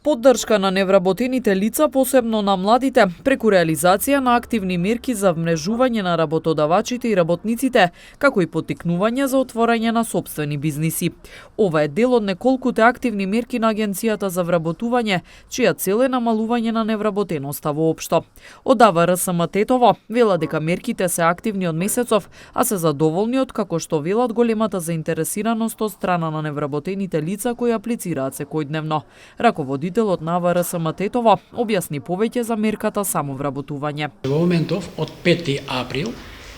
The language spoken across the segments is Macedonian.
Поддршка на невработените лица, посебно на младите, преку реализација на активни мерки за вмрежување на работодавачите и работниците, како и поттикнување за отворање на сопствени бизниси. Ова е дел од неколкуте активни мерки на Агенцијата за вработување, чија цел е намалување на невработеноста воопшто. Од АВРСМ Тетово вела дека мерките се активни од месецов, а се задоволни од како што велат големата заинтересираност од страна на невработените лица кои аплицираат секојдневно. Раководителот на АВРСМ Тетово објасни повеќе за мерката самовработување. Во моментов од 5 април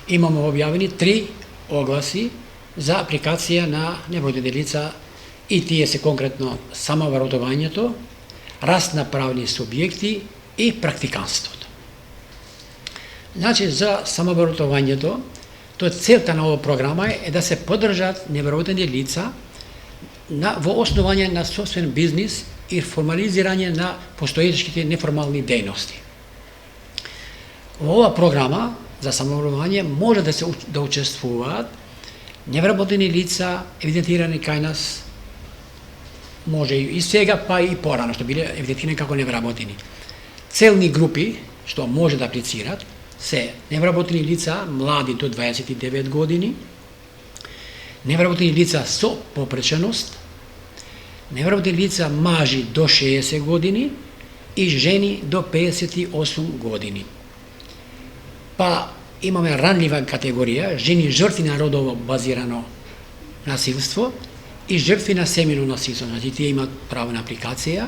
имаме објавени 3 огласи за апликација на невработени лица и тие се конкретно самовработувањето, раст на правни субјекти и практиканството. Значи за самовработувањето, тоа целта на оваа програма е да се поддржат невработени лица во основање на собствен бизнис и формализирање на постоечките неформални дејности. Во оваа програма за самовработување може да учествуваат невработени лица евидентирани кај нас, може и сега, па и порано, што биле евидентирани како невработени. Целни групи што може да аплицират се невработени лица млади до 29 години, невработени лица со попреченост, невработени лица мажи до 60 години и жени до 58 години. Па имаме ранлива категорија, жени жртви на родово базирано насилство и жртви на семејно насилство, значи тие имаат право на апликација.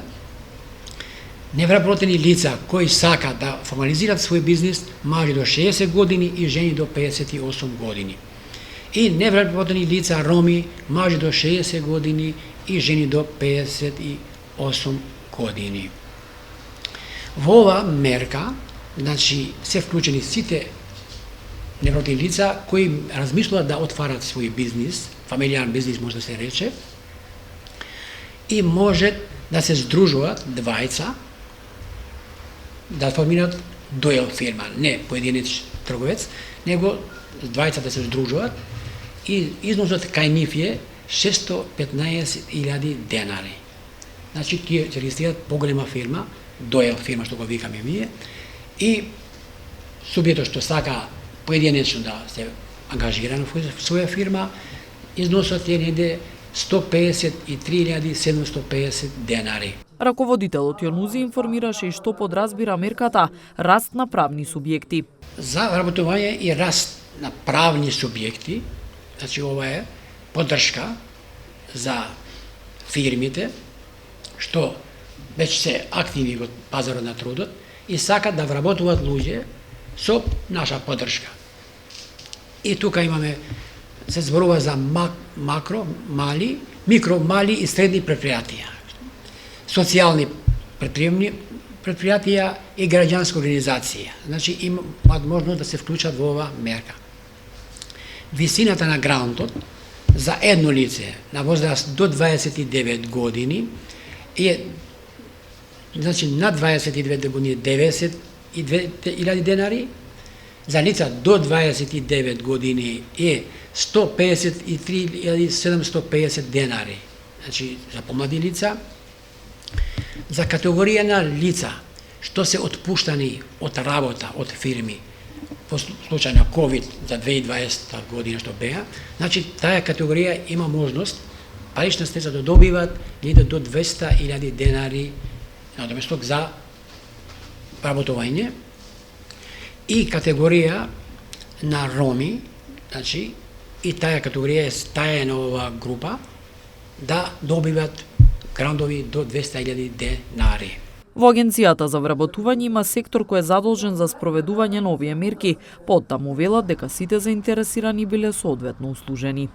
Невработени лица кои сакаат да формализираат свој бизнис, мажи до 60 години и жени до 58 години. И невработени лица роми, мажи до 60 години и жени до 58 години. Во оваа мерка, значи, се вклучени сите невработени лица кои размислуваат да отварат свој бизнис, фамилијарен бизнис може да се рече, и може да се здружуваат двајца, да формираат дуел фирма, не поединеч трговец, него двајца да се здружуваат и износот кај нив е 615.000 денари. Значи, тие се регистрираат поголема фирма, дуел фирма што го викаме ние, и субјектот што сака поединечно да се ангажира во своја фирма, износот е неде 153.750 денари. Раководителот Јонузи информираше и што подразбира мерката раст на правни субјекти. За вработување и раст на правни субјекти, значи ова е поддршка за фирмите што веќе се активни во пазарот на трудот и сакат да вработуваат луѓе со наша поддршка. И тука имаме, се зборува за микро, мали и средни предпријатија, социјални предпријатија и граѓанска организација. Значи имаат можност да се вклучат во оваа мерка. Висината на грантот за едно лице на возраст до 29 години е, значи над 29 години 92.000 денари, за лица до 29 години е 153.750 денари, значи за помлади лица. За категорија на лица што се отпуштани од работа од фирми во случај на COVID за 2020 година што беа, значи таа категорија има можност парична средства да добиваат до 200.000 денари надоместок за вработување. И категорија на роми, значи и таа категорија е на оваа група да добиваат грантови до 200.000 денари. Во Агенцијата за вработување има сектор кој е задолжен за спроведување на овие мерки, поттаму велат дека сите заинтересирани биле соодветно услужени.